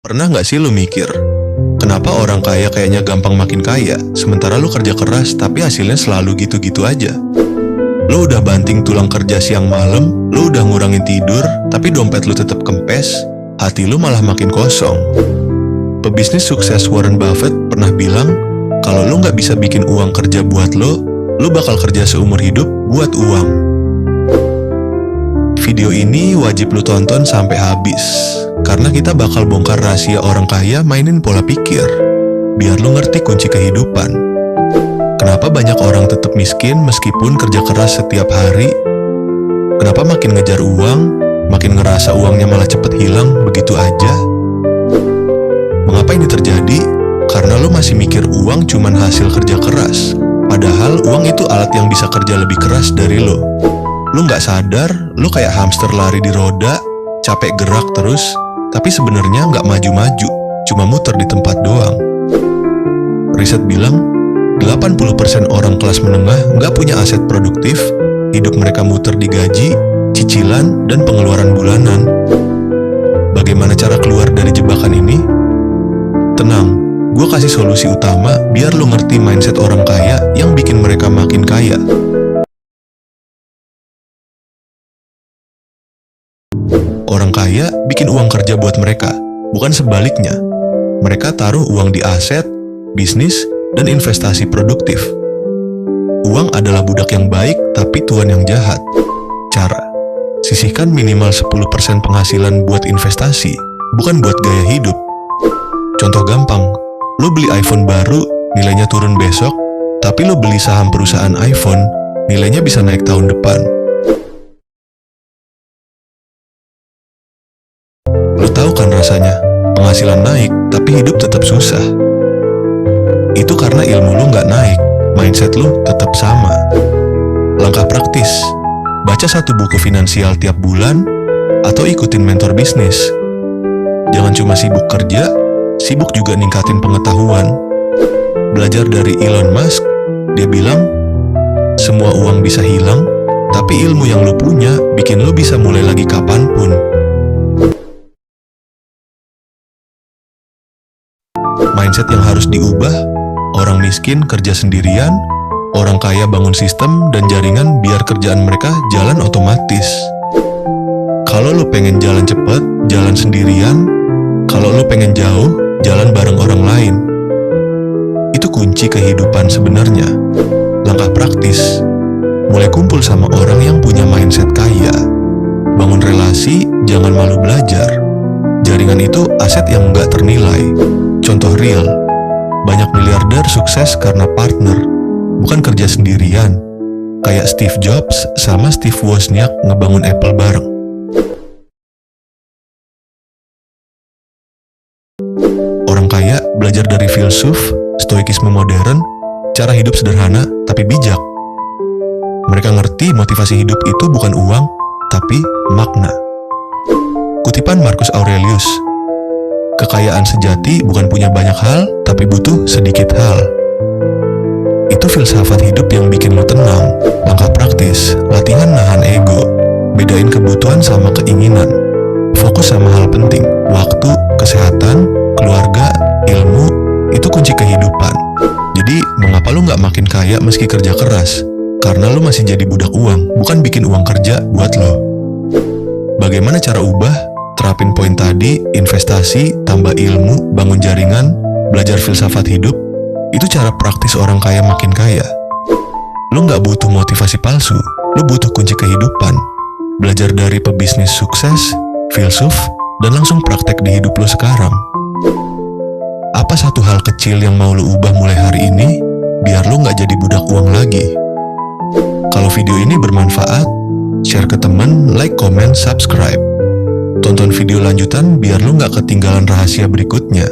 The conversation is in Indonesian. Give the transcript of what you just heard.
Pernah nggak sih lu mikir, kenapa orang kaya kayaknya gampang makin kaya, sementara lu kerja keras tapi hasilnya selalu gitu-gitu aja? Lu udah banting tulang kerja siang malam, lu udah ngurangin tidur, tapi dompet lu tetap kempes, hati lu malah makin kosong. Pebisnis sukses Warren Buffett pernah bilang, kalau lu nggak bisa bikin uang kerja buat lu bakal kerja seumur hidup buat uang. Video ini wajib lu tonton sampai habis, karena kita bakal bongkar rahasia orang kaya mainin pola pikir, biar lu ngerti kunci kehidupan. Kenapa banyak orang tetap miskin meskipun kerja keras setiap hari? Kenapa makin ngejar uang, makin ngerasa uangnya malah cepet hilang begitu aja? Mengapa ini terjadi? Karena lu masih mikir uang cuman hasil kerja keras, padahal uang itu alat yang bisa kerja lebih keras dari lu. Lu nggak sadar, lu kayak hamster lari di roda, capek gerak terus, tapi sebenarnya nggak maju-maju, cuma muter di tempat doang. Riset bilang, 80% orang kelas menengah nggak punya aset produktif, hidup mereka muter di gaji, cicilan, dan pengeluaran bulanan. Bagaimana cara keluar dari jebakan ini? Tenang, gue kasih solusi utama biar lu ngerti mindset orang kaya yang bikin mereka makin kaya. Orang kaya bikin uang kerja buat mereka, bukan sebaliknya. Mereka taruh uang di aset, bisnis, dan investasi produktif. Uang adalah budak yang baik, tapi tuan yang jahat. Cara: sisihkan minimal 10% penghasilan buat investasi, bukan buat gaya hidup. Contoh gampang, lo beli iPhone baru, nilainya turun besok, tapi lo beli saham perusahaan iPhone, nilainya bisa naik tahun depan. Lo tahu kan rasanya, penghasilan naik, tapi hidup tetap susah. Itu karena ilmu lo nggak naik, mindset lo tetap sama. Langkah praktis, baca 1 buku finansial tiap bulan, atau ikutin mentor bisnis. Jangan cuma sibuk kerja, sibuk juga ningkatin pengetahuan. Belajar dari Elon Musk, dia bilang, semua uang bisa hilang, tapi ilmu yang lo punya bikin lo bisa mulai lagi kapanpun. Mindset yang harus diubah, orang miskin kerja sendirian, orang kaya bangun sistem dan jaringan biar kerjaan mereka jalan otomatis. Kalau lo pengen jalan cepat, jalan sendirian. Kalau lo pengen jauh, jalan bareng orang lain. Itu kunci kehidupan sebenarnya. Langkah praktis, mulai kumpul sama orang yang punya mindset kaya. Bangun relasi, jangan malu belajar. Jaringan itu aset yang nggak ternilai. Contoh real, banyak miliarder sukses karena partner, bukan kerja sendirian. Kayak Steve Jobs sama Steve Wozniak ngebangun Apple bareng. Orang kaya belajar dari filsuf, stoikisme modern, cara hidup sederhana tapi bijak. Mereka ngerti motivasi hidup itu bukan uang, tapi makna. Kutipan Marcus Aurelius, kekayaan sejati bukan punya banyak hal, tapi butuh sedikit hal. Itu filsafat hidup yang bikin lo tenang. Langkah praktis, latihan nahan ego, bedain kebutuhan sama keinginan, fokus sama hal penting, waktu, kesehatan, keluarga, ilmu, itu kunci kehidupan. Jadi, mengapa lo nggak makin kaya meski kerja keras? Karena lo masih jadi budak uang, bukan bikin uang kerja buat lo. Bagaimana cara ubah? Terapin poin tadi, investasi, tambah ilmu, bangun jaringan, belajar filsafat hidup. Itu cara praktis orang kaya makin kaya. Lo nggak butuh motivasi palsu, lo butuh kunci kehidupan. Belajar dari pebisnis sukses, filsuf, dan langsung praktek di hidup lo sekarang. Apa satu hal kecil yang mau lo ubah mulai hari ini, biar lo nggak jadi budak uang lagi? Kalau video ini bermanfaat, share ke teman, like, comment, subscribe. Tonton video lanjutan biar lu nggak ketinggalan rahasia berikutnya.